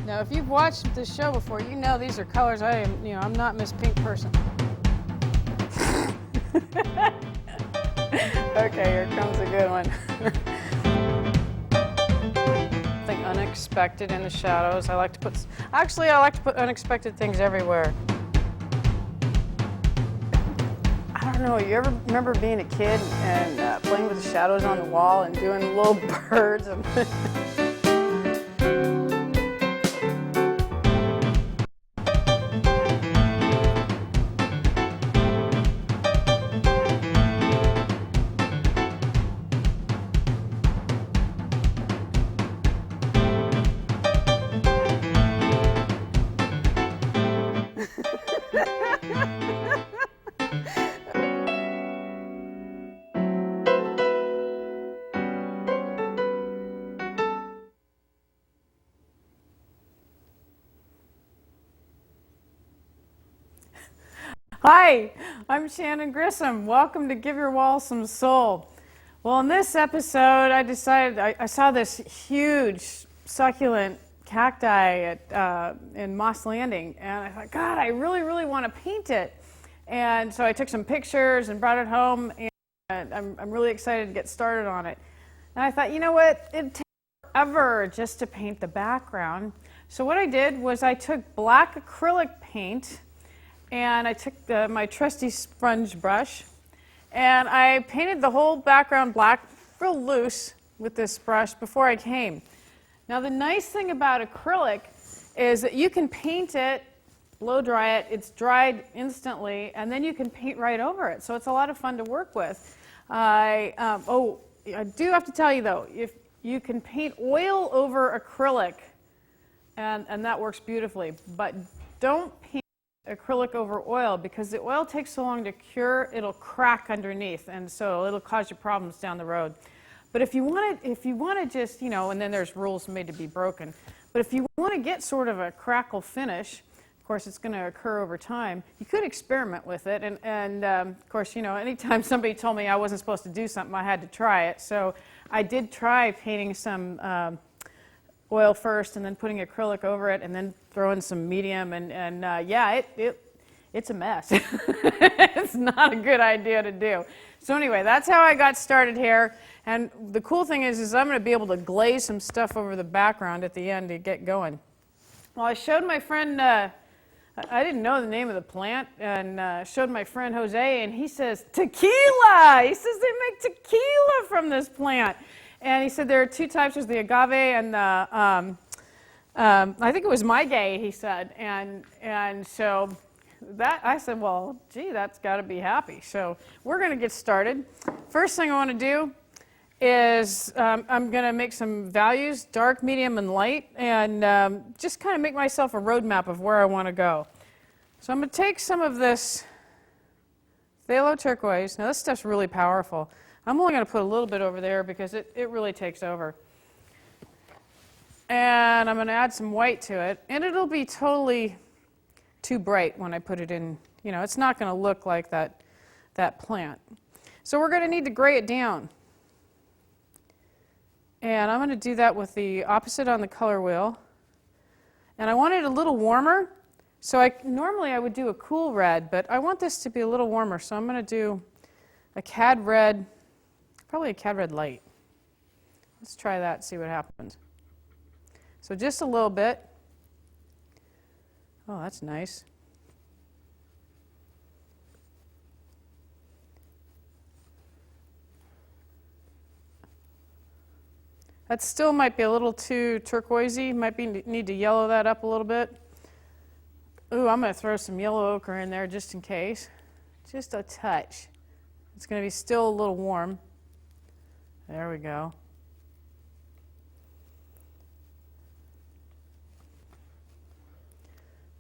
Now, if you've watched this show before, you know these are colors I'm not Miss Pink person. Okay, here comes a good one. Something unexpected in the shadows. I like to put unexpected things everywhere. I don't know, you ever remember being a kid and playing with the shadows on the wall and doing little birds? And Hi, I'm Shannon Grissom. Welcome to Give Your Wall Some Soul. Well, in this episode, I decided I saw this huge succulent cacti in Moss Landing, and I thought, God, I really, really want to paint it. And so I took some pictures and brought it home, and I'm really excited to get started on it. And I thought, you know what? It'd take forever just to paint the background. So what I did was I took black acrylic paint, and I took my trusty sponge brush, and I painted the whole background black, real loose with this brush before I came. Now the nice thing about acrylic is that you can paint it, blow dry it, it's dried instantly, and then you can paint right over it. So it's a lot of fun to work with. I do have to tell you though, if you can paint oil over acrylic, and that works beautifully, but don't paint acrylic over oil, because the oil takes so long to cure, it'll crack underneath, and so it'll cause you problems down the road. But if you want to just, and then there's rules made to be broken, but if you want to get sort of a crackle finish, of course it's going to occur over time, you could experiment with it, and of course, anytime somebody told me I wasn't supposed to do something, I had to try it. So I did try painting some oil first and then putting acrylic over it and then throwing some medium, and yeah, it's a mess. It's not a good idea to do. So anyway, that's how I got started here, and the cool thing is I'm going to be able to glaze some stuff over the background at the end to get going. Well, I showed my friend, I didn't know the name of the plant, and showed my friend Jose, and he says, tequila! He says they make tequila from this plant. And he said there are two types, there's the agave and the, I think it was maguey, he said. And so that, I said, well, gee, that's got to be happy. So we're going to get started. First thing I want to do is I'm going to make some values, dark, medium, and light, and just kind of make myself a roadmap of where I want to go. So I'm going to take some of this phthalo turquoise. Now this stuff's really powerful. I'm only going to put a little bit over there because it really takes over. And I'm going to add some white to it, and it'll be totally too bright when I put it in. It's not going to look like that plant. So we're going to need to gray it down. And I'm going to do that with the opposite on the color wheel. And I want it a little warmer. So normally I would do a cool red, but I want this to be a little warmer. So I'm going to do a cad red, probably a cad red light. Let's try that, see what happens. So just a little bit. Oh, that's nice. That still might be a little too turquoisey. Need to yellow that up a little bit. Ooh, I'm going to throw some yellow ochre in there just in case. Just a touch. It's going to be still a little warm. There we go.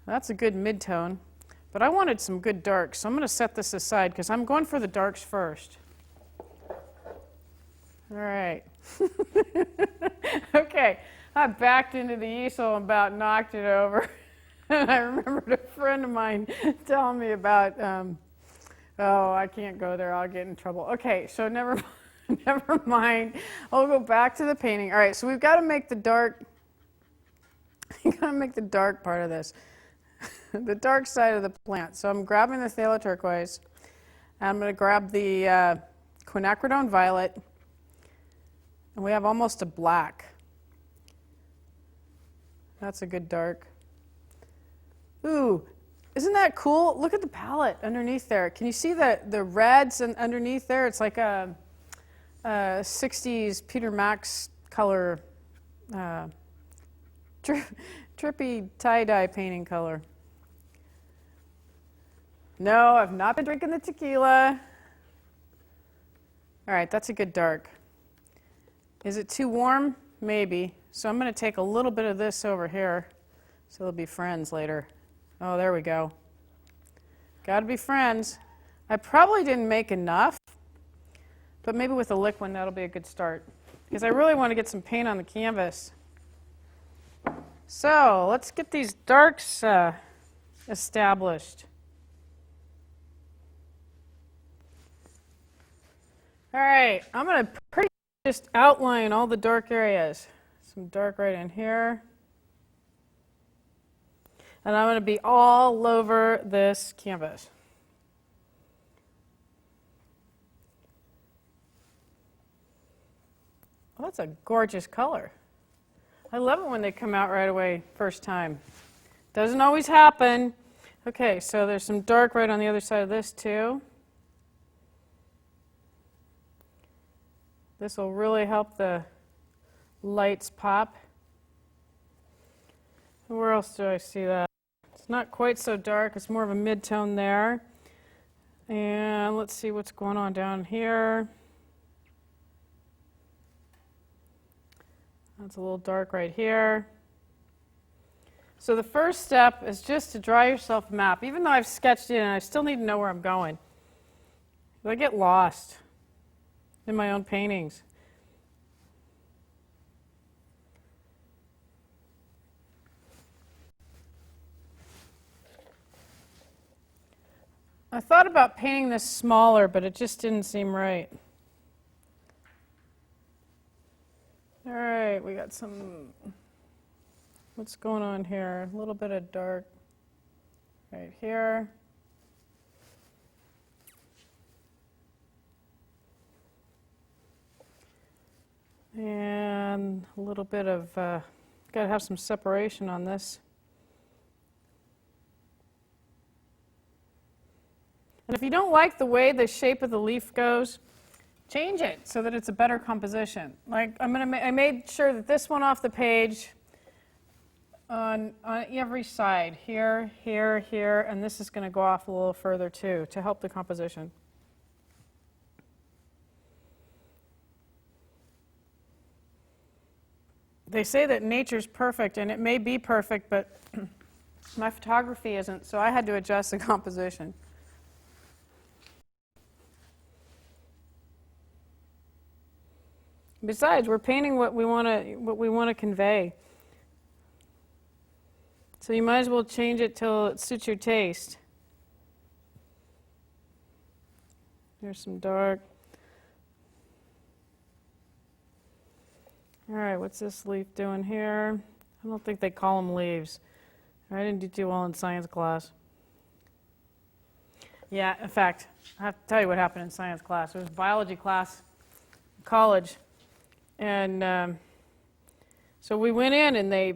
That's a good mid-tone, but I wanted some good darks, so I'm going to set this aside because I'm going for the darks first. All right. Okay, I backed into the easel and about knocked it over. And I remembered a friend of mine telling me about, oh, I can't go there, I'll get in trouble. Okay, so never mind. I'll go back to the painting. All right, so we've got to make the dark You gotta make the dark part of this, the dark side of the plant. So I'm grabbing the phthalo turquoise, and I'm gonna grab the quinacridone violet, and we have almost a black. That's a good dark. Ooh, isn't that cool? Look at the palette underneath there. Can you see the reds underneath there? It's like a 60s Peter Max color, trippy tie-dye painting color. No, I've not been drinking the tequila. All right, that's a good dark. Is it too warm? Maybe. So I'm going to take a little bit of this over here, so they'll be friends later. Oh, there we go. Got to be friends. I probably didn't make enough, but maybe with a liquid that'll be a good start, because I really want to get some paint on the canvas. So let's get these darks established. All right, I'm going to pretty just outline all the dark areas. Some dark right in here. And I'm going to be all over this canvas. Oh, that's a gorgeous color. I love it when they come out right away first time. Doesn't always happen. Okay, so there's some dark right on the other side of this too. This will really help the lights pop. Where else do I see that? It's not quite so dark. It's more of a mid-tone there. And let's see what's going on down here. That's a little dark right here. So the first step is just to draw yourself a map. Even though I've sketched it in, I still need to know where I'm going. I get lost in my own paintings. I thought about painting this smaller, but it just didn't seem right. All right, we got some, what's going on here? A little bit of dark right here. And a little bit of, got to have some separation on this. And if you don't like the way the shape of the leaf goes, change it so that it's a better composition. Like I made sure that this one off the page on every side, here, here, here, and this is going to go off a little further too to help the composition. They say that nature's perfect, and it may be perfect, but my photography isn't, so I had to adjust the composition. Besides, we're painting what we want to convey. So you might as well change it till it suits your taste. There's some dark. All right, what's this leaf doing here? I don't think they call them leaves. I didn't do too well in science class. Yeah, in fact, I have to tell you what happened in science class. It was biology class in college. And so we went in, and they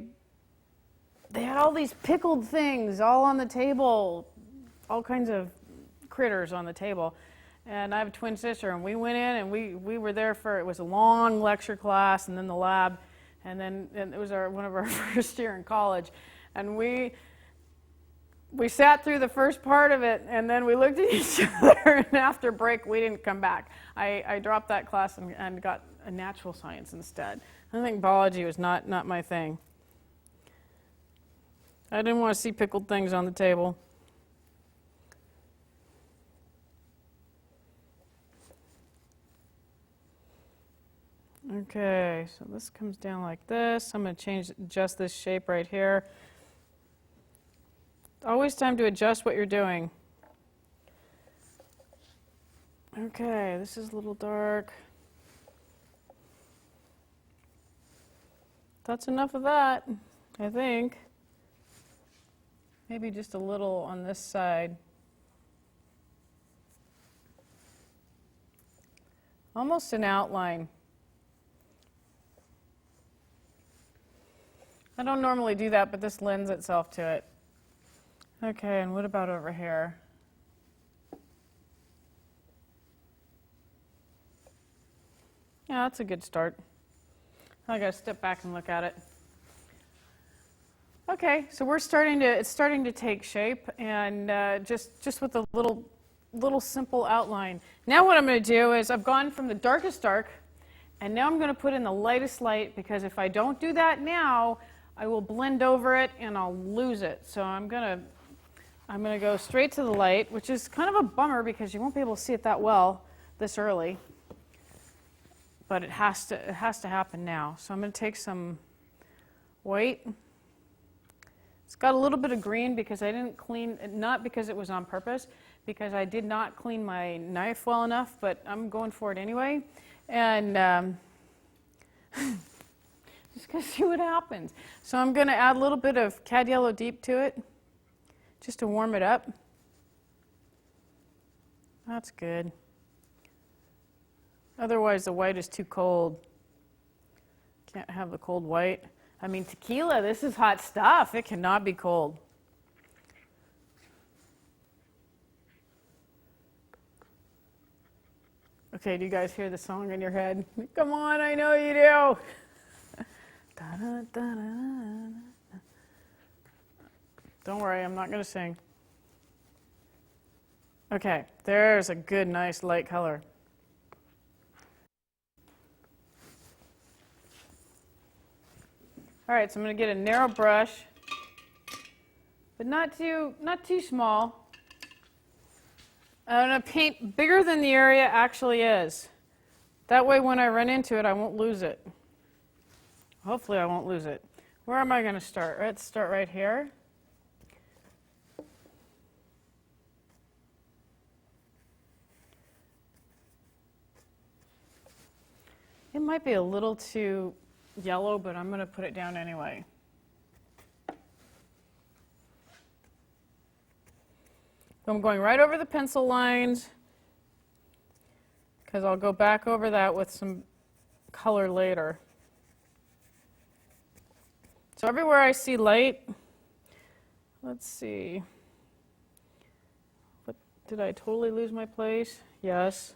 had all these pickled things all on the table, all kinds of critters on the table. And I have a twin sister, and we went in, and we were there for, it was a long lecture class, and then the lab, and it was one of our first year in college. And we sat through the first part of it, and then we looked at each other, and after break, we didn't come back. I dropped that class and got a natural science instead. I think biology was not my thing. I didn't want to see pickled things on the table. Okay, so this comes down like this. I'm going to change just this shape right here. Always time to adjust what you're doing. Okay, this is a little dark. That's enough of that. I think. Maybe just a little on this side. Almost an outline. I don't normally do that, but this lends itself to it. Okay, and what about over here? Yeah, that's a good start. I gotta step back and look at it. Okay, so it's starting to take shape, and just with a little simple outline. Now what I'm going to do is I've gone from the darkest dark, and now I'm going to put in the lightest light, because if I don't do that now, I will blend over it and I'll lose it. So I'm going to go straight to the light, which is kind of a bummer because you won't be able to see it that well this early. But it has to happen now. So I'm going to take some white. It's got a little bit of green because I didn't clean, not because it was on purpose, because I did not clean my knife well enough, but I'm going for it anyway. And just going to see what happens. So I'm going to add a little bit of Cad Yellow Deep to it, just to warm it up. That's good. Otherwise, the white is too cold. Can't have the cold white. I mean, tequila, this is hot stuff. It cannot be cold. Okay, do you guys hear the song in your head? Come on, I know you do. Don't worry, I'm not going to sing. Okay, there's a good, nice light color. All right, so I'm going to get a narrow brush, but not too small. I'm going to paint bigger than the area actually is. That way when I run into it, I won't lose it. Hopefully I won't lose it. Where am I going to start? Let's start right here. It might be a little too yellow, but I'm going to put it down anyway. I'm going right over the pencil lines because I'll go back over that with some color later. So everywhere I see light, let's see. What, did I totally lose my place? Yes.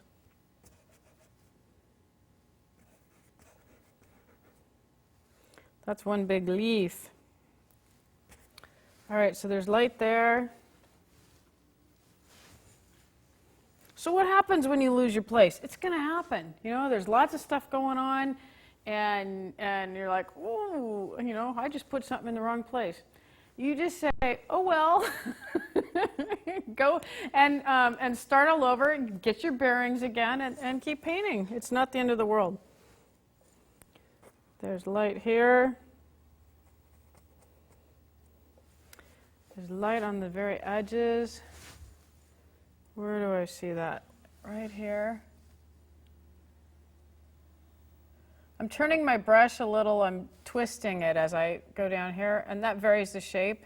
That's one big leaf. All right, so there's light there. So what happens when you lose your place? It's going to happen. You know, there's lots of stuff going on, and you're like, ooh, you know, I just put something in the wrong place. You just say, oh well, go and start all over, and get your bearings again, and keep painting. It's not the end of the world. There's light here. There's light on the very edges. Where do I see that? Right here. I'm turning my brush a little. I'm twisting it as I go down here, and that varies the shape.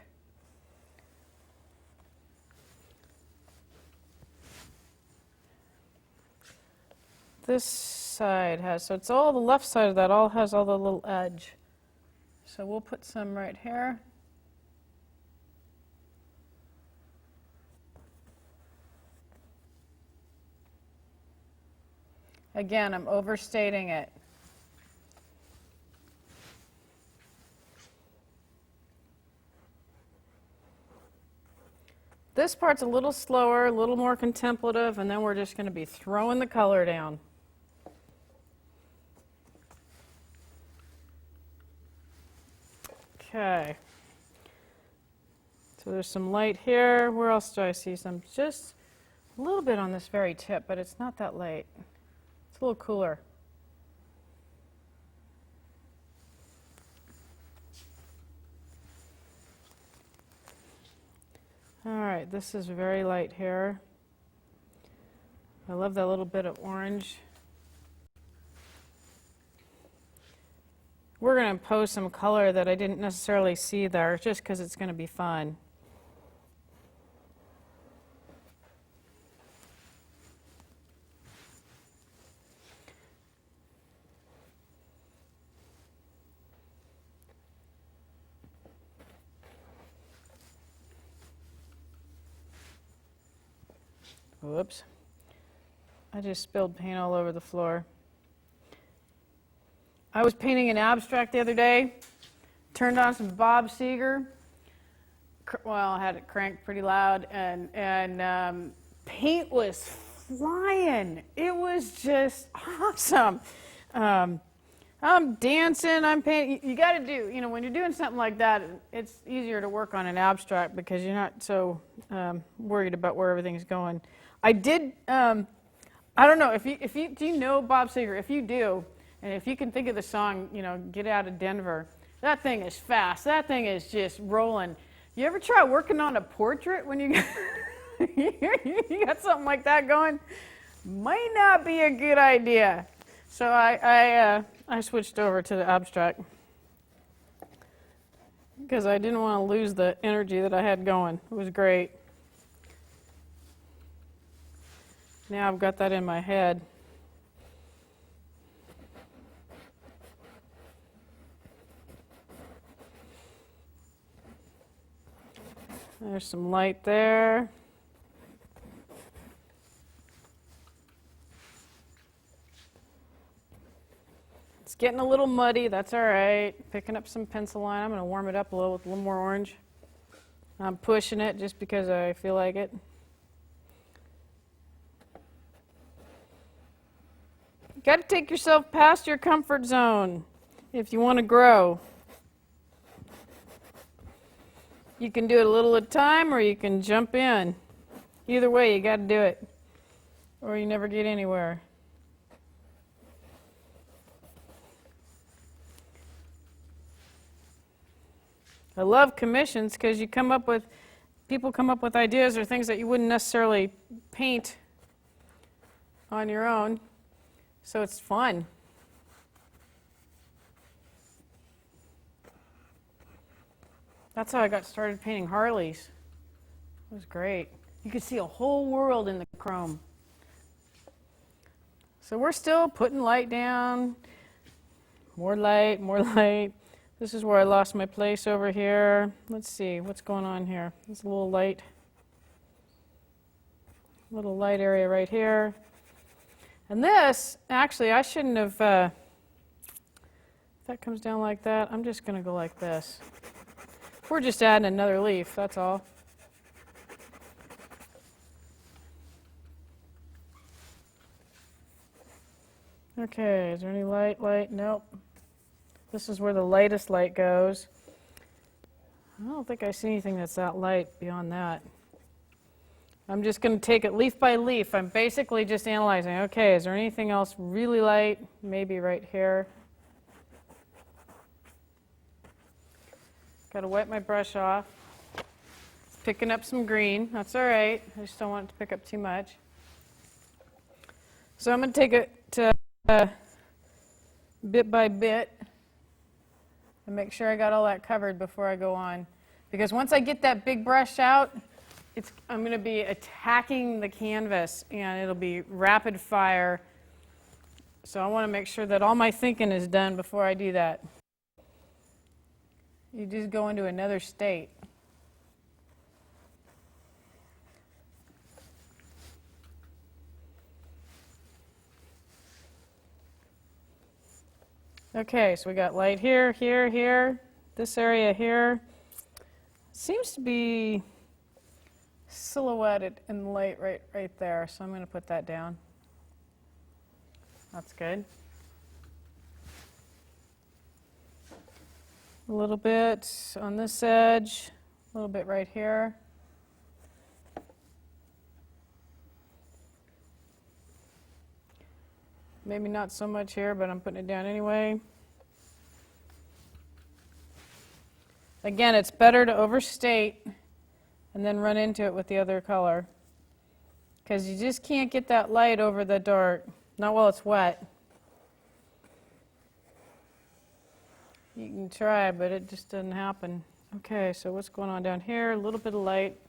This side has, so it's all the left side of that all has all the little edge. So we'll put some right here. Again, I'm overstating it. This part's a little slower, a little more contemplative, and then we're just going to be throwing the color down. Okay. So there's some light here. Where else do I see some? Just a little bit on this very tip, but it's not that light. It's a little cooler. All right, this is very light here. I love that little bit of orange. we're going to impose some color that I didn't necessarily see there, just because it's going to be fun. Whoops. I just spilled paint all over the floor. I was painting an abstract the other day, turned on some Bob Seger. Well, I had it cranked pretty loud, and paint was flying. It was just awesome. I'm dancing, I'm painting. You got to do, when you're doing something like that, it's easier to work on an abstract because you're not so worried about where everything's going. I did, I don't know, do you know Bob Seger? If you do, and if you can think of the song, Get Out of Denver, that thing is fast. That thing is just rolling. You ever try working on a portrait when you got something like that going? Might not be a good idea. So I switched over to the abstract because I didn't want to lose the energy that I had going. It was great. Now I've got that in my head. There's some light there. It's getting a little muddy, that's all right. Picking up some pencil line. I'm going to warm it up a little with a little more orange. I'm pushing it just because I feel like it. You got to take yourself past your comfort zone if you want to grow. You can do it a little at a time or you can jump in. Either way, you got to do it or you never get anywhere. I love commissions because people come up with ideas or things that you wouldn't necessarily paint on your own. So it's fun. That's how I got started painting Harleys. It was great. You could see a whole world in the chrome. So we're still putting light down. More light, more light. This is where I lost my place over here. Let's see, what's going on here? There's a little light area right here. And this, actually, I shouldn't have, if that comes down like that, I'm just going to go like this. We're just adding another leaf, that's all. Okay, is there any light? Nope. This is where the lightest light goes. I don't think I see anything that's that light beyond that. I'm just going to take it leaf by leaf. I'm basically just analyzing. Okay, is there anything else really light? Maybe right here. Got to wipe my brush off. It's picking up some green. That's all right. I just don't want it to pick up too much. So I'm going to take it to bit by bit and make sure I got all that covered before I go on. Because once I get that big brush out, I'm going to be attacking the canvas and it'll be rapid fire. So I want to make sure that all my thinking is done before I do that. You just go into another state. Okay, so we got light here, here, here, this area here. Seems to be silhouetted in the light right there, so I'm going to put that down. That's good. A little bit on this edge, a little bit right here. Maybe not so much here, but I'm putting it down anyway. Again, it's better to overstate and then run into it with the other color, because you just can't get that light over the dark, not while it's wet. You can try, but it just doesn't happen. Okay, so what's going on down here? A little bit of light.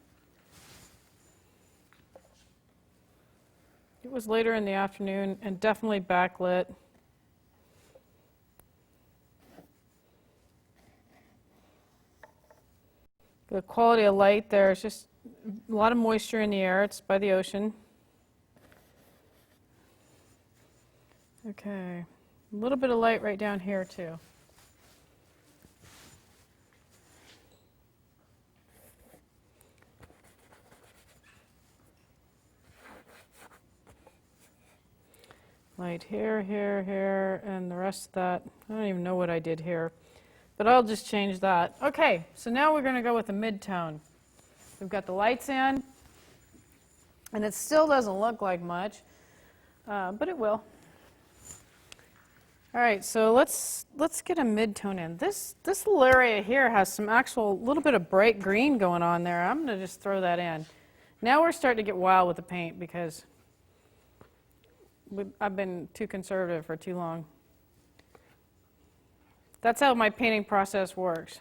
It was later in the afternoon and definitely backlit. The quality of light there is just a lot of moisture in the air. It's by the ocean. Okay, a little bit of light right down here too. Light here, here, here, and the rest of that. I don't even know what I did here, but I'll just change that. Okay, so now we're going to go with the mid-tone. We've got the lights in, and it still doesn't look like much, but it will. All right, so let's get a mid-tone in. This little area here has some actual little bit of bright green going on there. I'm going to just throw that in. Now we're starting to get wild with the paint because I've been too conservative for too long. That's how my painting process works.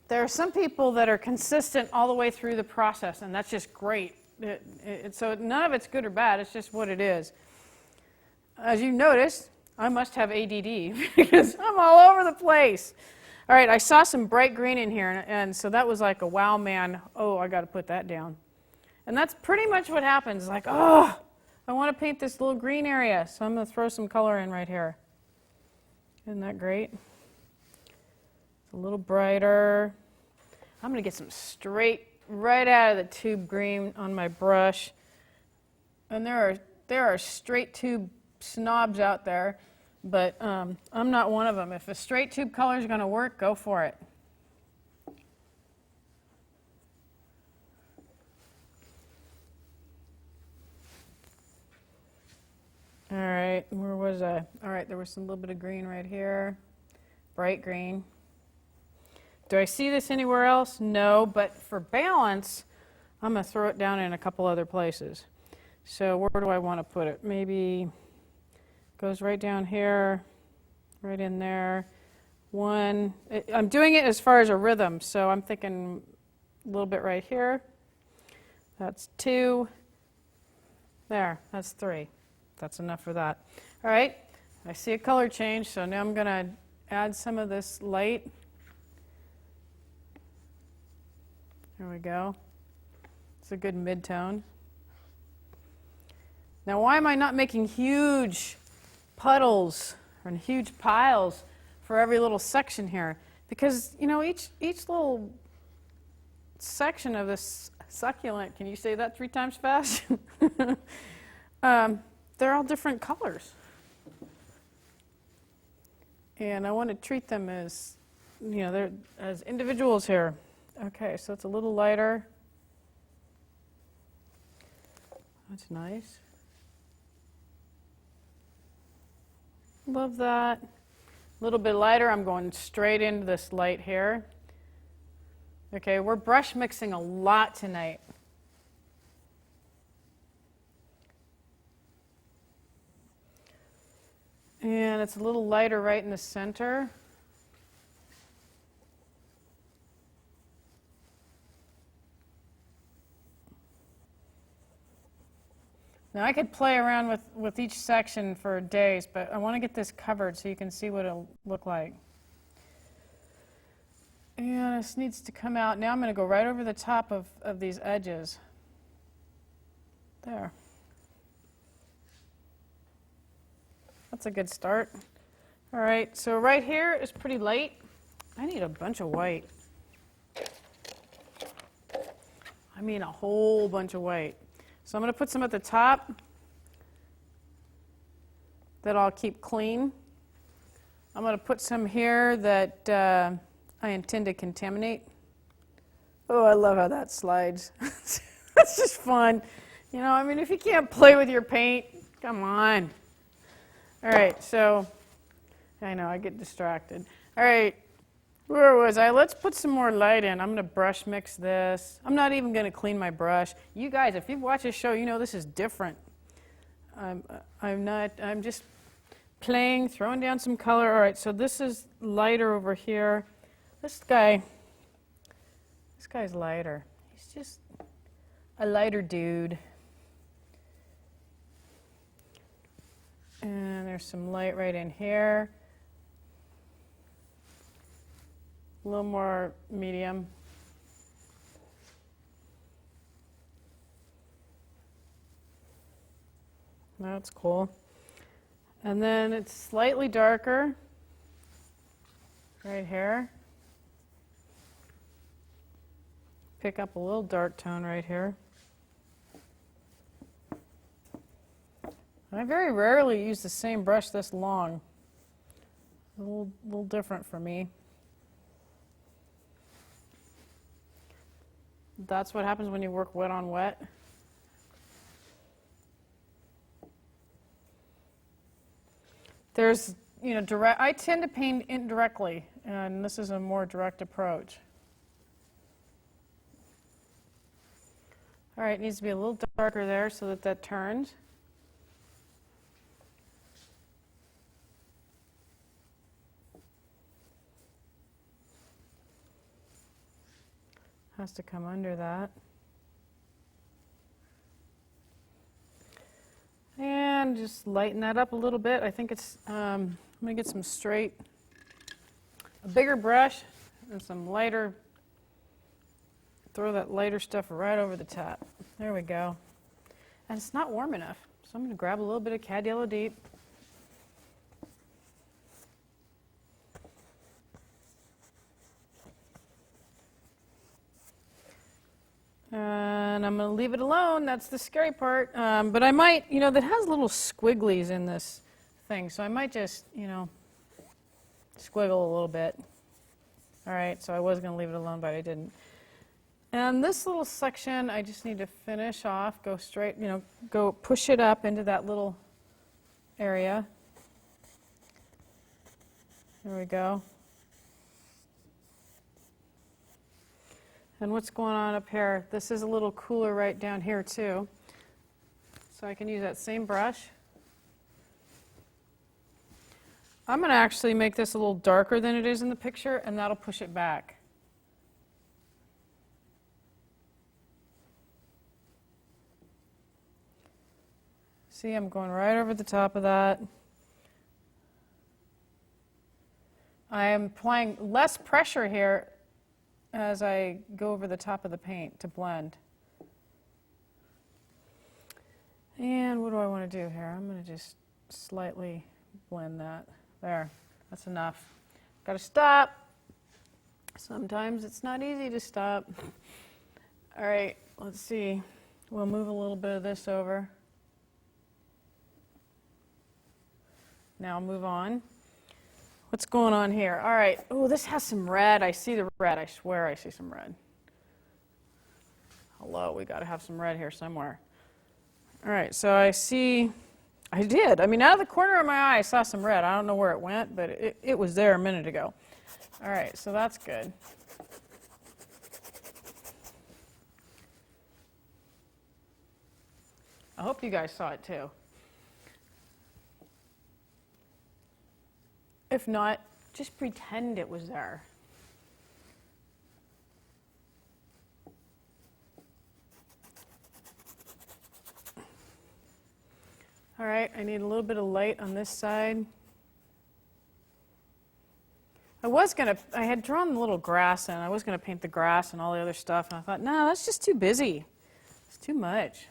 There are some people that are consistent all the way through the process, and that's just great. So none of it's good or bad, it's just what it is. As you noticed, I must have ADD because I'm all over the place. All right, I saw some bright green in here, and so that was like a wow, man, oh, I got to put that down. And that's pretty much what happens. Like, oh, I want to paint this little green area, so I'm going to throw some color in right here. Isn't that great? It's a little brighter. I'm going to get some straight, right out of the tube green on my brush. And there are straight tube snobs out there, but I'm not one of them. If a straight tube color is going to work, go for it. All right, where was I? All right, there was a little bit of green right here, bright green. Do I see this anywhere else? No, but for balance, I'm going to throw it down in a couple other places. So where do I want to put it? Maybe goes right down here, right in there. One, I'm doing it as far as a rhythm, so I'm thinking a little bit right here. That's 2. There, that's 3. That's enough for that. All right, I see a color change, so now I'm going to add some of this light. There we go. It's a good mid-tone. Now, why am I not making huge puddles and huge piles for every little section here? Because, you know, each little section of this succulent, can you say that 3 times fast? They're all different colors. And I want to treat them as, you know, they're as individuals here. Okay, so it's a little lighter. That's nice. Love that. A little bit lighter. I'm going straight into this light here. Okay, we're brush mixing a lot tonight. And it's a little lighter right in the center. Now I could play around with each section for days, but I want to get this covered so you can see what it'll look like. And this needs to come out. Now I'm going to go right over the top of these edges. There. That's a good start. All right, so right here is pretty light. I need a bunch of white. I mean a whole bunch of white. So I'm going to put some at the top that I'll keep clean. I'm going to put some here that I intend to contaminate. Oh, I love how that slides. That's just fun. You know, I mean, if you can't play with your paint, come on. All right, so I know I get distracted. All right, where was I? Let's put some more light in. I'm going to brush mix this. I'm not even going to clean my brush. You guys, if you've watched this show, you know this is different. I'm just playing, throwing down some color. All right, so this is lighter over here. This guy's lighter. He's just a lighter dude. And there's some light right in here. A little more medium. That's cool. And then it's slightly darker right here. Pick up a little dark tone right here. I very rarely use the same brush this long. A little different for me. That's what happens when you work wet on wet. There's, I tend to paint indirectly, and this is a more direct approach. All right, it needs to be a little darker there so that that turns. Has to come under that. And just lighten that up a little bit. I think it's, I'm going to get some a bigger brush and some lighter, throw that lighter stuff right over the top. There we go. And it's not warm enough, so I'm going to grab a little bit of Cad Yellow Deep. And I'm going to leave it alone. That's the scary part. But I might, that has little squigglies in this thing, so I might just, squiggle a little bit. All right, so I was going to leave it alone, but I didn't. And this little section, I just need to finish off, go straight, go push it up into that little area. There we go. And what's going on up here? This is a little cooler right down here too. So I can use that same brush. I'm going to actually make this a little darker than it is in the picture, and that'll push it back. See, I'm going right over the top of that. I am applying less pressure here as I go over the top of the paint to blend. And what do I want to do here? I'm going to just slightly blend that. There, that's enough. Got to stop. Sometimes it's not easy to stop. All right, let's see. We'll move a little bit of this over. Now move on. What's going on here? All right. Oh, this has some red. I see the red. I swear I see some red. Hello, we got to have some red here somewhere. All right, so I see, I did. I mean, out of the corner of my eye, I saw some red. I don't know where it went, but it was there a minute ago. All right, so that's good. I hope you guys saw it too. If not, just pretend it was there. All right, I need a little bit of light on this side. I had drawn the little grass in. I was going to paint the grass and all the other stuff, and I thought, no, that's just too busy. It's too much.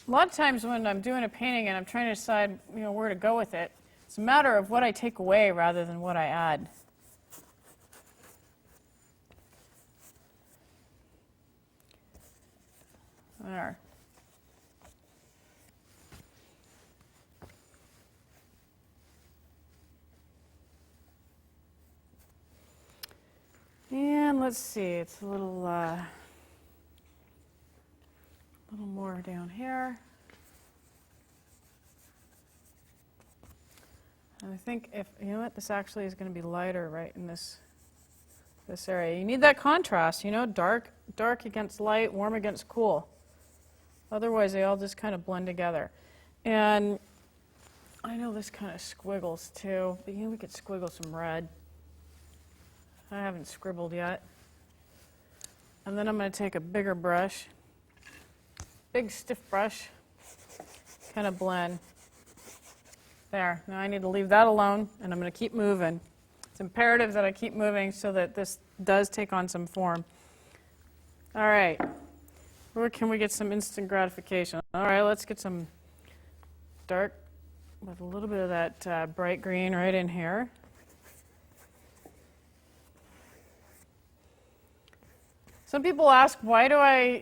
A lot of times when I'm doing a painting and I'm trying to decide, where to go with it, it's a matter of what I take away rather than what I add. There. And let's see, it's a little more down here. And I think this actually is going to be lighter right in this area. You need that contrast, dark against light, warm against cool. Otherwise, they all just kind of blend together. And I know this kind of squiggles too, but we could squiggle some red. I haven't scribbled yet. And then I'm going to take a bigger brush, big stiff brush, kind of blend. There, now I need to leave that alone, and I'm going to keep moving. It's imperative that I keep moving so that this does take on some form. All right, where can we get some instant gratification? All right, let's get some dark with a little bit of that bright green right in here. Some people ask, why do I,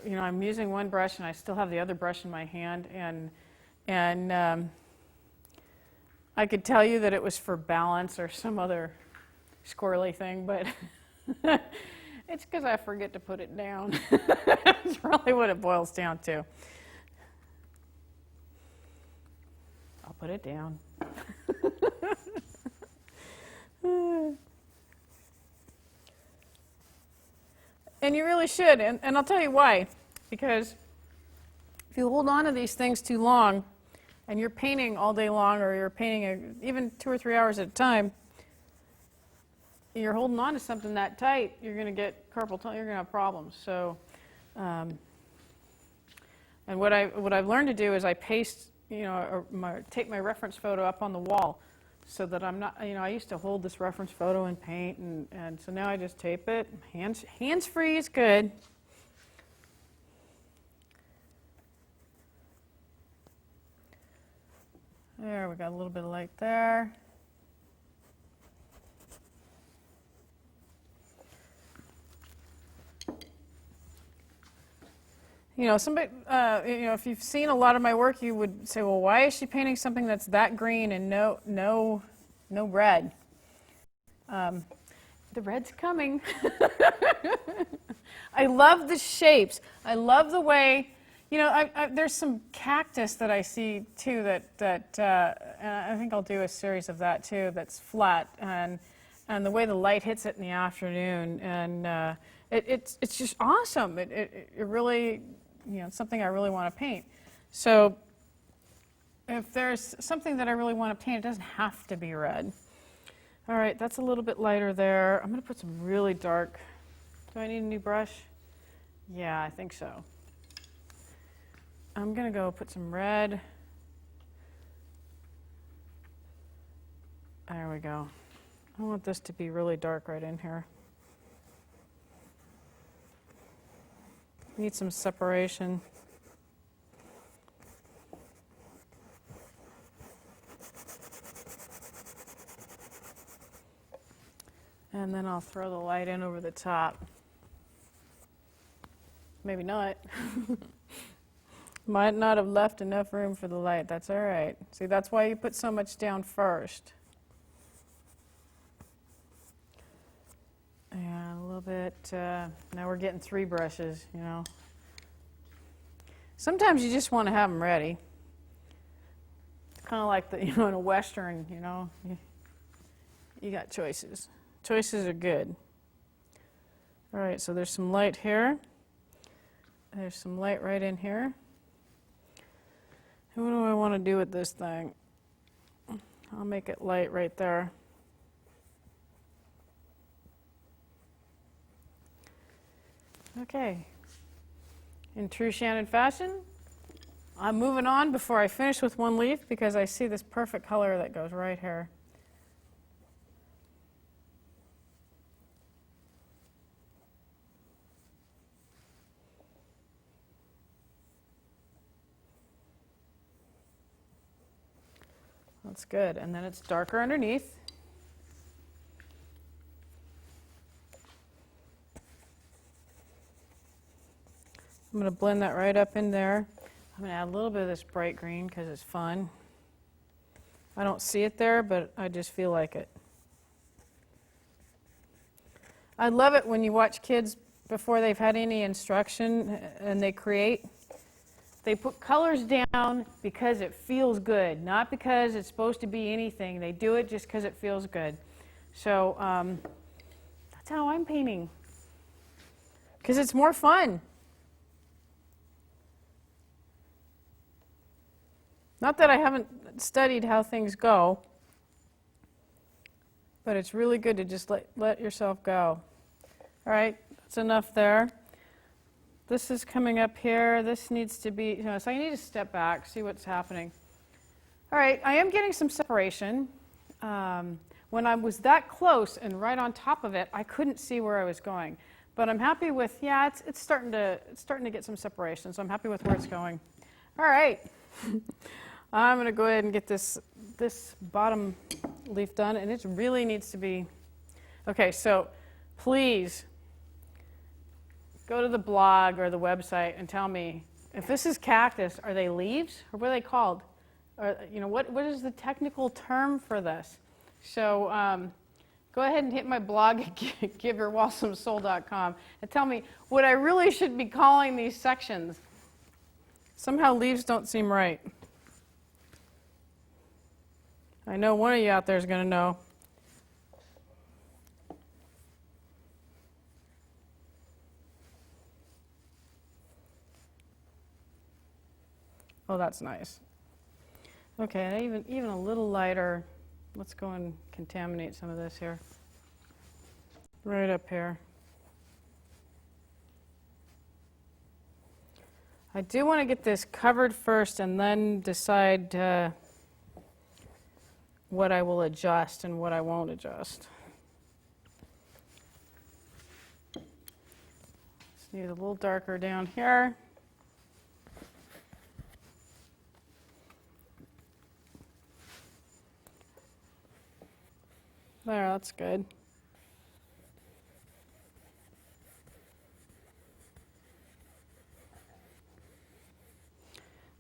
I'm using one brush and I still have the other brush in my hand, and I could tell you that it was for balance or some other squirrely thing, but it's because I forget to put it down. That's really what it boils down to. I'll put it down. And you really should, and I'll tell you why. Because if you hold on to these things too long, and you're painting all day long, or you're painting even 2 or 3 hours at a time, you're holding on to something that tight, you're going to get carpal tunnel, you're going to have problems. So, and what I've learned to do is I paste, take my reference photo up on the wall, so that I'm not, I used to hold this reference photo and paint, and so now I just tape it. Hands free is good. There, we got a little bit of light there. Somebody, if you've seen a lot of my work, you would say, well, why is she painting something that's that green and no red? The red's coming. I love the shapes. I love the way, there's some cactus that I see too that and I think I'll do a series of that too, that's flat, and the way the light hits it in the afternoon, and it's just awesome. It really, it's something I really want to paint. So if there's something that I really want to paint, it doesn't have to be red. All right, that's a little bit lighter there. I'm going to put some really dark. Do I need a new brush? Yeah, I think so. I'm going to go put some red. There we go. I want this to be really dark right in here. Need some separation. And then I'll throw the light in over the top. Maybe not. Might not have left enough room for the light. That's all right. See, that's why you put so much down first. And a little bit, now we're getting 3 brushes, Sometimes you just want to have them ready. It's kind of like in a Western, you got choices. Choices are good. All right, so there's some light here. There's some light right in here. And what do I want to do with this thing? I'll make it light right there. Okay. In true Shannon fashion, I'm moving on before I finish with one leaf because I see this perfect color that goes right here. That's good. And then it's darker underneath. I'm going to blend that right up in there. I'm going to add a little bit of this bright green because it's fun. I don't see it there, but I just feel like it. I love it when you watch kids before they've had any instruction and they create. They put colors down because it feels good, not because it's supposed to be anything. They do it just because it feels good. So that's how I'm painting, because it's more fun. Not that I haven't studied how things go, but it's really good to just let yourself go. All right, that's enough there. This is coming up here. This needs to be, so I need to step back, see what's happening. All right, I am getting some separation. When I was that close and right on top of it, I couldn't see where I was going. But I'm happy with, yeah, it's starting to get some separation, so I'm happy with where it's going. All right. I'm going to go ahead and get this bottom leaf done, and it really needs to be, okay, so please go to the blog or the website and tell me, if this is cactus, are they leaves, or what are they called? Or, what is the technical term for this? So go ahead and hit my blog at giveyourwallsomesoul.com and tell me what I really should be calling these sections. Somehow leaves don't seem right. I know one of you out there is going to know. Oh, that's nice. Okay, even a little lighter. Let's go and contaminate some of this here. Right up here. I do want to get this covered first and then decide what I will adjust and what I won't adjust. Just need a little darker down here. There, that's good.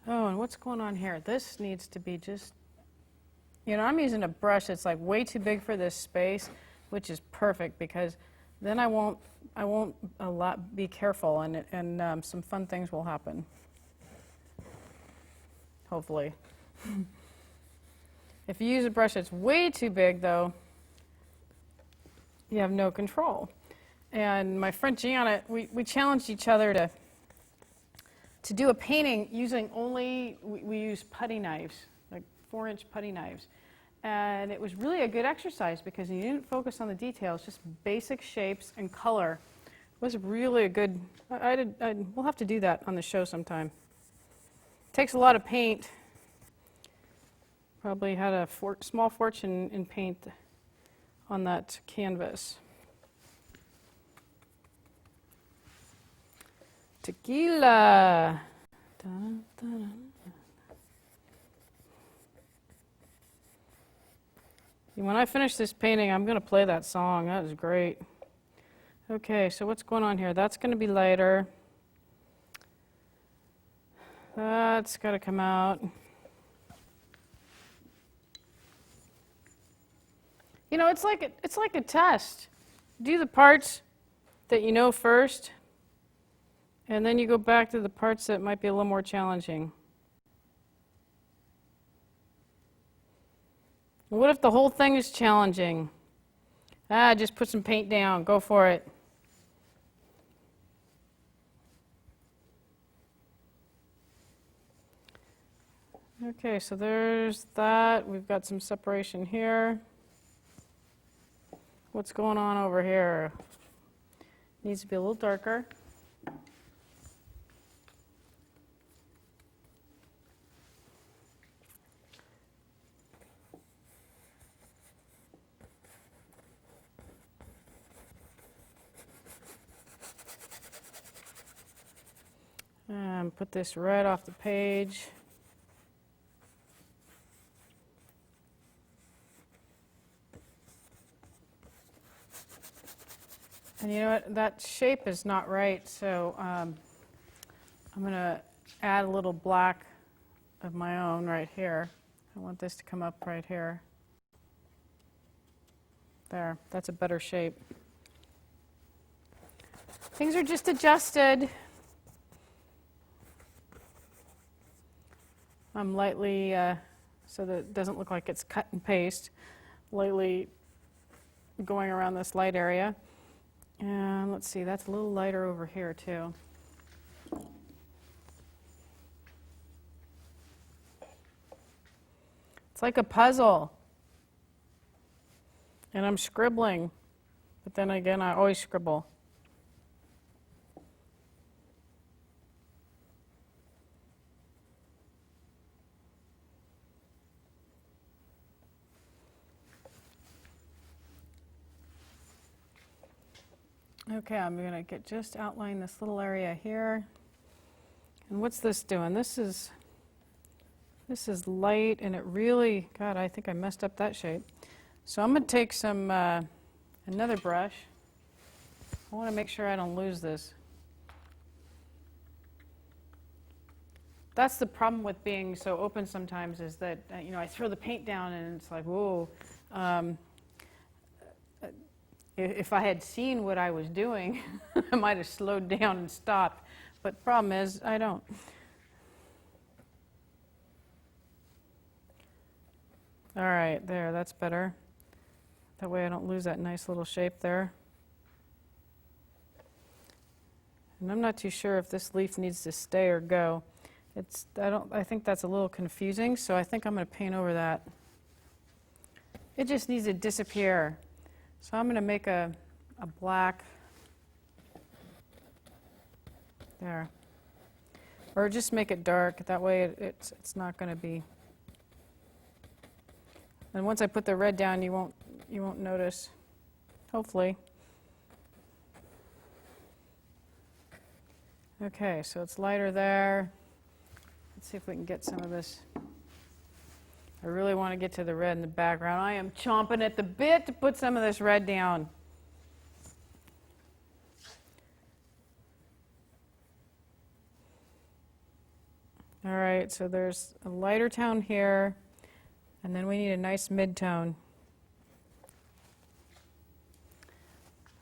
Oh, and what's going on here? This needs to be just, I'm using a brush that's like way too big for this space, which is perfect because then I won't be careful and some fun things will happen. Hopefully. If you use a brush that's way too big, though, you have no control. And my friend Janet, we challenged each other to do a painting using only, we use putty knives, like 4-inch putty knives. And it was really a good exercise because you didn't focus on the details, just basic shapes and color. It was really a good, we'll have to do that on the show sometime. It takes a lot of paint. Probably had a small fortune in paint on that canvas. Tequila. Dun, dun, dun. When I finish this painting, I'm going to play that song. That is great. Okay, so what's going on here? That's going to be lighter. That's got to come out. It's like a test. Do the parts that you know first, and then you go back to the parts that might be a little more challenging. What if the whole thing is challenging? Just put some paint down. Go for it. Okay, so there's that. We've got some separation here. What's going on over here? Needs to be a little darker. And put this right off the page. And you know what? That shape is not right, so I'm going to add a little black of my own right here. I want this to come up right here. There, that's a better shape. Things are just adjusted. I'm lightly, so that it doesn't look like it's cut and paste, lightly going around this light area. And let's see, that's a little lighter over here too. It's like a puzzle. And I'm scribbling. But then again, I always scribble. Okay, I'm going to just outline this little area here. And what's this doing? This is light, and it really, God, I think I messed up that shape. So I'm going to take some, another brush. I want to make sure I don't lose this. That's the problem with being so open sometimes, is that, I throw the paint down and it's like, whoa. If I had seen what I was doing, I might have slowed down and stopped. But the problem is, I don't. All right, there, that's better. That way I don't lose that nice little shape there. And I'm not too sure if this leaf needs to stay or go. I think that's a little confusing, so I think I'm going to paint over that. It just needs to disappear. So I'm going to make a black there, or just make it dark. That way it's not going to be. And once I put the red down, you won't notice. Hopefully. Okay, so it's lighter there. Let's see if we can get some of this. I really want to get to the red in the background. I am chomping at the bit to put some of this red down. All right, so there's a lighter tone here, and then we need a nice mid-tone.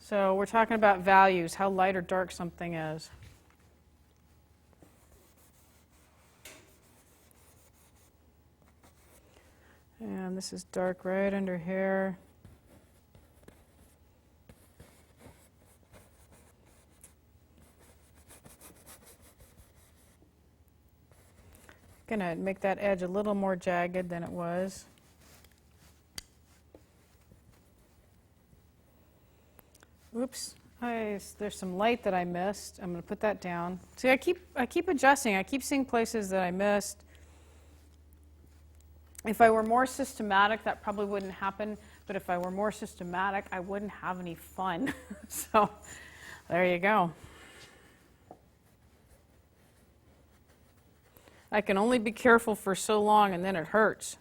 So we're talking about values, how light or dark something is. And this is dark right under here. Gonna make that edge a little more jagged than it was. Oops, there's some light that I missed. I'm gonna put that down. See, I keep adjusting. I keep seeing places that I missed. If I were more systematic, that probably wouldn't happen. But if I were more systematic, I wouldn't have any fun. So there you go. I can only be careful for so long, and then it hurts.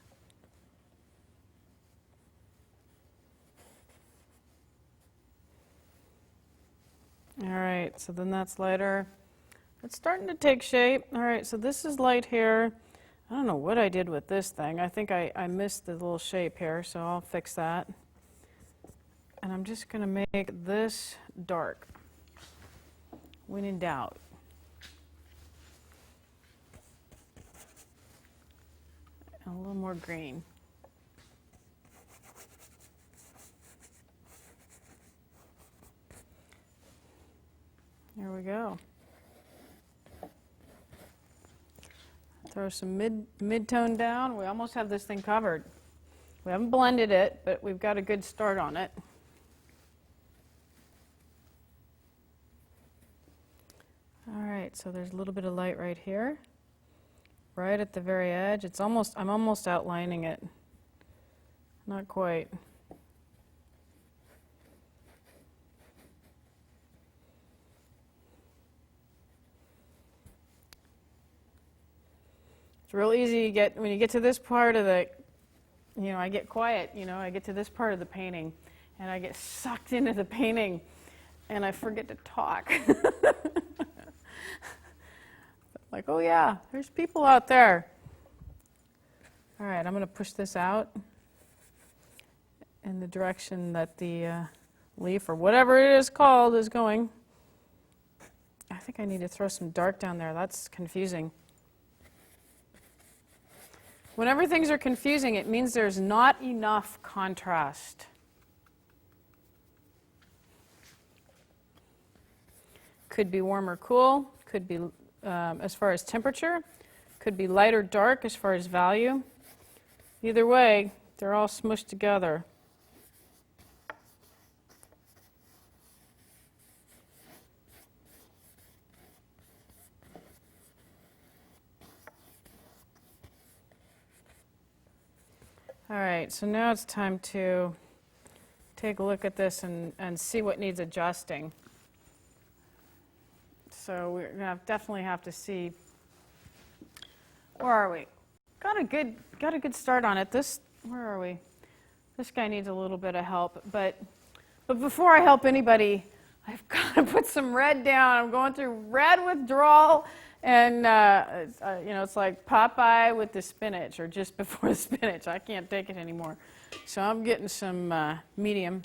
All right, so then that's lighter. It's starting to take shape. All right, so this is light here. I don't know what I did with this thing. I think I missed the little shape here, so I'll fix that. And I'm just going to make this dark, when in doubt. And a little more green. There we go. Throw some mid-tone down. We almost have this thing covered. We haven't blended it, but we've got a good start on it. All right, so there's a little bit of light right here, right at the very edge. I'm almost outlining it. Not quite. It's real easy to get, when you get to this part of the, I get quiet, I get to this part of the painting, and I get sucked into the painting, and I forget to talk. Like, oh yeah, there's people out there. All right, I'm going to push this out in the direction that the leaf, or whatever it is called, is going. I think I need to throw some dark down there. That's confusing. Whenever things are confusing, it means there's not enough contrast. Could be warm or cool, could be as far as temperature, could be light or dark as far as value. Either way, they're all smushed together. All right, so now it's time to take a look at this and see what needs adjusting. So we're going to definitely have to see, where are we? Got a good start on it. Where are we? This guy needs a little bit of help, but before I help anybody, I've got to put some red down. I'm going through red withdrawal, and it's like Popeye with the spinach, or just before the spinach. I can't take it anymore. So I'm getting some medium,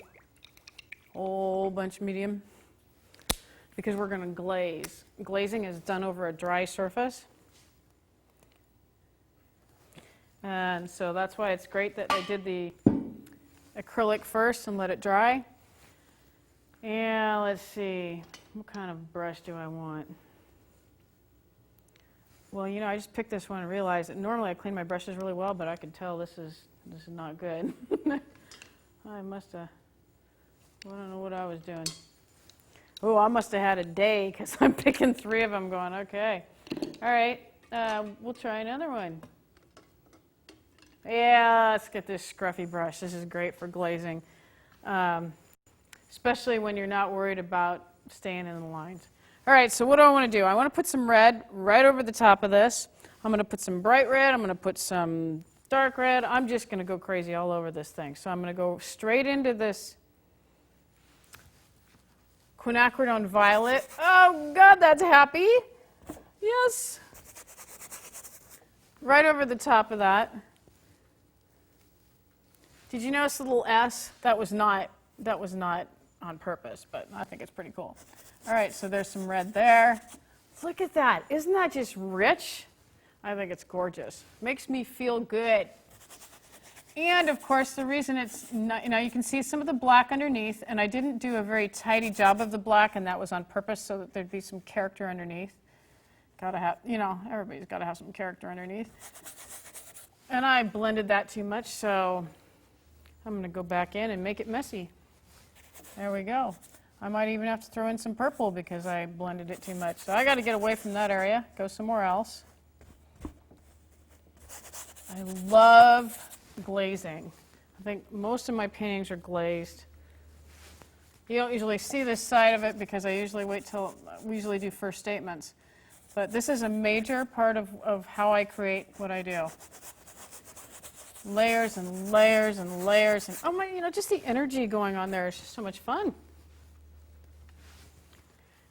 whole bunch of medium, because we're going to glaze. Glazing is done over a dry surface. And so that's why it's great that I did the acrylic first and let it dry. And let's see, what kind of brush do I want? Well, I just picked this one and realized that normally I clean my brushes really well, but I could tell this is not good. I don't know what I was doing. Oh, I must have had a day, because I'm picking 3 of them going, okay. All right, we'll try another one. Yeah, let's get this scruffy brush. This is great for glazing, especially when you're not worried about staying in the lines. All right, so what do I want to do? I want to put some red right over the top of this. I'm going to put some bright red. I'm going to put some dark red. I'm just going to go crazy all over this thing. So I'm going to go straight into this quinacridone violet. Oh, God, that's happy. Yes. Right over the top of that. Did you notice the little S? That was not on purpose, but I think it's pretty cool. All right, so there's some red there. Look at that. Isn't that just rich? I think it's gorgeous. Makes me feel good. And of course, the reason it's not, you can see some of the black underneath, and I didn't do a very tidy job of the black, and that was on purpose so that there'd be some character underneath. Gotta have, everybody's got to have some character underneath. And I blended that too much, so I'm going to go back in and make it messy. There we go. I might even have to throw in some purple because I blended it too much. So I got to get away from that area, go somewhere else. I love glazing. I think most of my paintings are glazed. You don't usually see this side of it because I usually we usually do first statements. But this is a major part of how I create what I do. Layers and layers and layers, and oh my, just the energy going on there is just so much fun.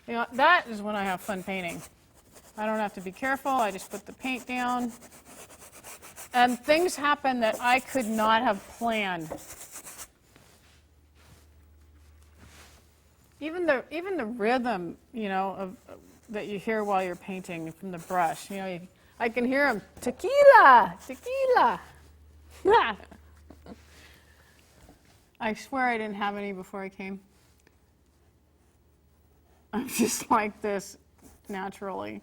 That is when I have fun painting. I don't have to be careful. I just put the paint down, and things happen that I could not have planned. Even the rhythm, that you hear while you're painting from the brush. I can hear them. Tequila, tequila. I swear I didn't have any before I came. I'm just like this naturally.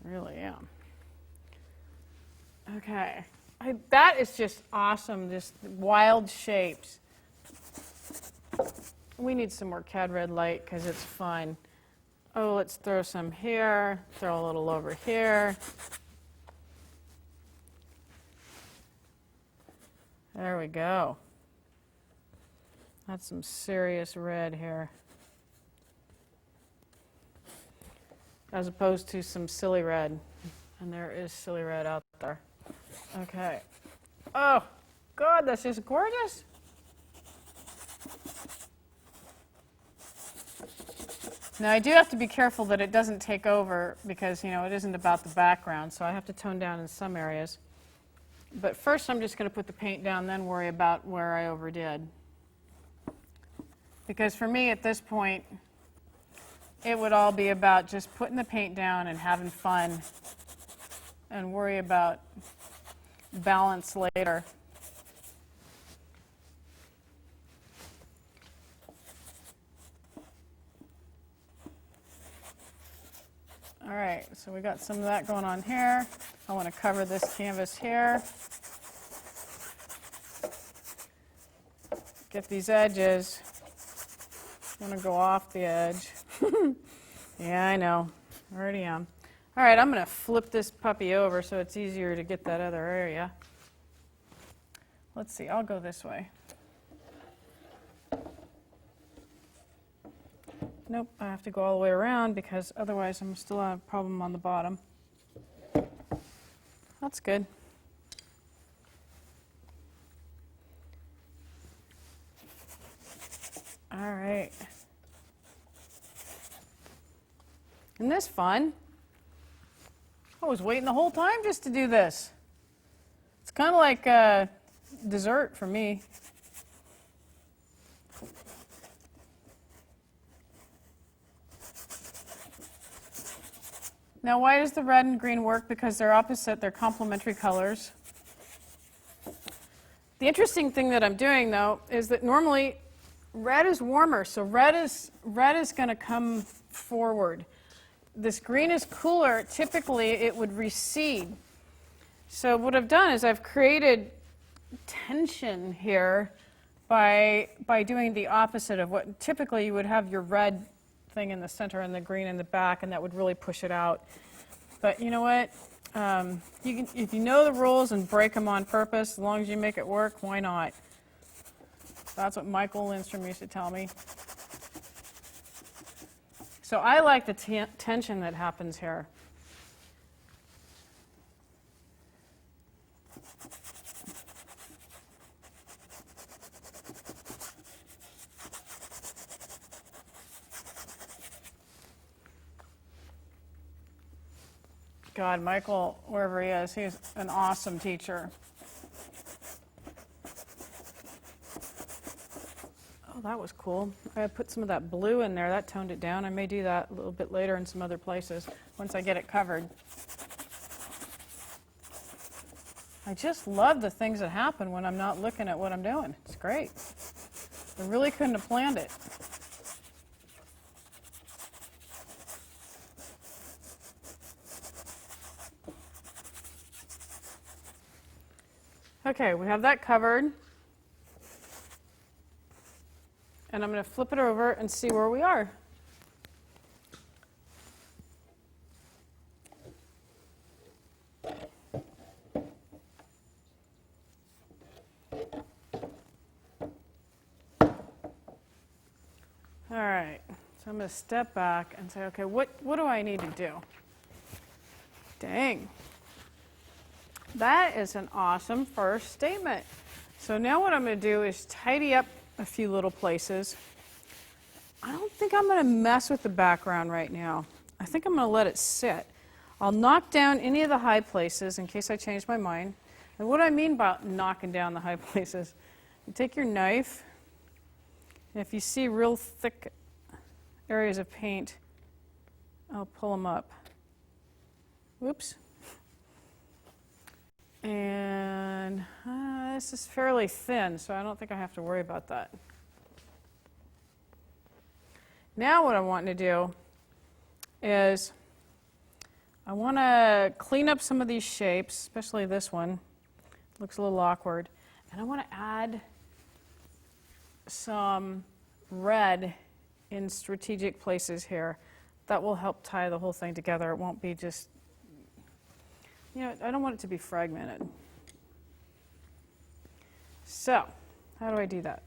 I really am. Okay. That is just awesome, just wild shapes. We need some more cad red light because it's fun. Oh, let's throw some here, throw a little over here. There we go. That's some serious red here. As opposed to some silly red. And there is silly red out there. Okay. Oh, God, that's just gorgeous. Now, I do have to be careful that it doesn't take over because, it isn't about the background, so I have to tone down in some areas. But first, I'm just going to put the paint down, then worry about where I overdid. Because for me, at this point, it would all be about just putting the paint down and having fun and worry about balance later. All right, so we got some of that going on here. I want to cover this canvas here. Get these edges. I want to go off the edge. Yeah, I know. Already am. All right, I'm going to flip this puppy over so it's easier to get that other area. Let's see, I'll go this way. Nope, I have to go all the way around because otherwise I'm still have a problem on the bottom. That's good. All right. Isn't this fun? I was waiting the whole time just to do this. It's kind of like dessert for me. Now, why does the red and green work? Because they're opposite, they're complementary colors. The interesting thing that I'm doing, though, is that normally red is warmer, so red is going to come forward. This green is cooler. Typically, it would recede. So what I've done is I've created tension here by doing the opposite of what typically you would have your red thing in the center and the green in the back, and that would really push it out. But you know what? You can, if you know the rules and break them on purpose, as long as you make it work, why not? That's what Michael Lindstrom used to tell me. So I like the tension that happens here. God, Michael, wherever he is, he's an awesome teacher. Oh, that was cool. I put some of that blue in there. That toned it down. I may do that a little bit later in some other places once I get it covered. I just love the things that happen when I'm not looking at what I'm doing. It's great. I really couldn't have planned it. Okay, we have that covered. And I'm going to flip it over and see where we are. All right, so I'm going to step back and say, okay, what do I need to do? Dang. That is an awesome first statement. So now what I'm going to do is tidy up a few little places. I don't think I'm going to mess with the background right now. I think I'm going to let it sit. I'll knock down any of the high places in case I change my mind. And what I mean by knocking down the high places, you take your knife, and if you see real thick areas of paint, I'll pull them up. Whoops. And this is fairly thin, so I don't think I have to worry about that. Now what I want to do is I want to clean up some of these shapes, especially this one. Looks a little awkward. And I want to add some red in strategic places here. That will help tie the whole thing together. It won't be just, you know, I don't want it to be fragmented. So, how do I do that?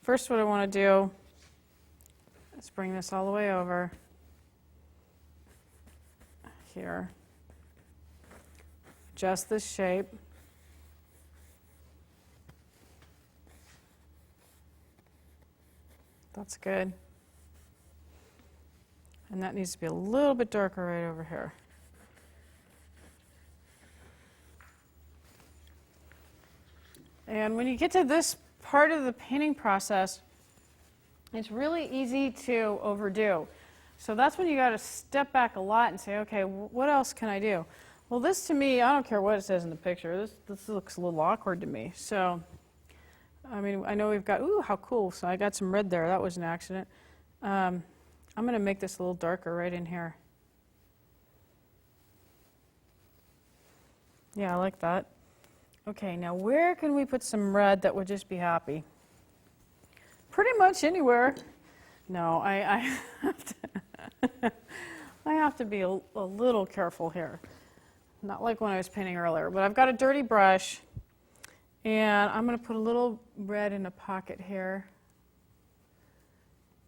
First, what I want to do is bring this all the way over here. Adjust this shape. That's good. And that needs to be a little bit darker right over here. And when you get to this part of the painting process, it's really easy to overdo. So that's when you got to step back a lot and say, okay, what else can I do? Well, this to me, I don't care what it says in the picture. This looks a little awkward to me. So, I mean, I know we've got, ooh, how cool. So I got some red there. That was an accident. I I'm going to make this a little darker right in here. Yeah, I like that. Okay, now where can we put some red that would just be happy? Pretty much anywhere. No, I have to I have to be a little careful here. Not like when I was painting earlier, but I've got a dirty brush, and I'm going to put a little red in a pocket here.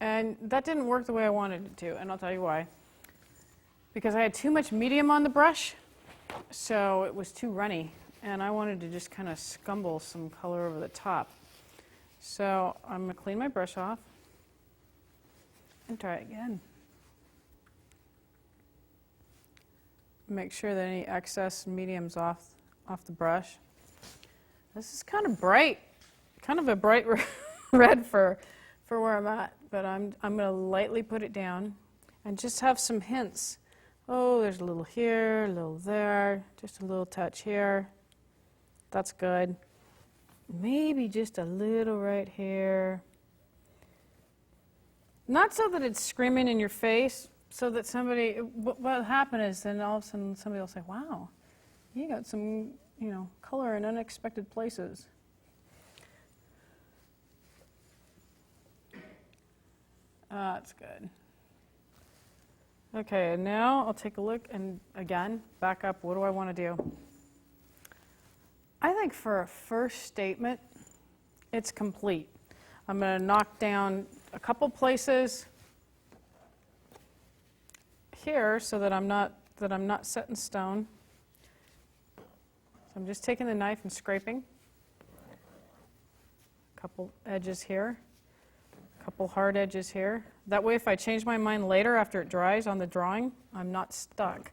And that didn't work the way I wanted it to, and I'll tell you why. Because I had too much medium on the brush, so it was too runny, and I wanted to just kind of scumble some color over the top. So I'm going to clean my brush off and try again. Make sure that any excess medium's off the brush. This is kind of bright, kind of a bright red for where I'm at, but I'm going to lightly put it down and just have some hints. Oh, there's a little here, a little there, just a little touch here. That's good. Maybe just a little right here. Not so that it's screaming in your face, so that somebody, what'll happen is then all of a sudden somebody will say, wow, you got some, color in unexpected places. That's good. Okay, and now I'll take a look and again, back up. What do I want to do? I think for a first statement, it's complete. I'm going to knock down a couple places here so that I'm not set in stone. So I'm just taking the knife and scraping. A couple edges here, a couple hard edges here. That way if I change my mind later after it dries on the drawing, I'm not stuck.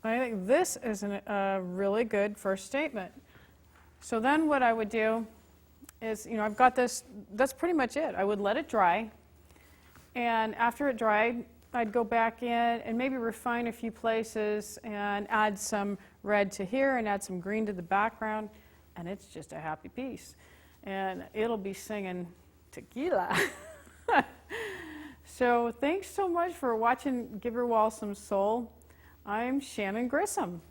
I think this is a really good first statement. So then what I would do is, I've got this, that's pretty much it. I would let it dry, and after it dried, I'd go back in and maybe refine a few places and add some red to here and add some green to the background, and it's just a happy piece. And it'll be singing tequila. So thanks so much for watching Give Your Wall Some Soul. I'm Shannon Grissom.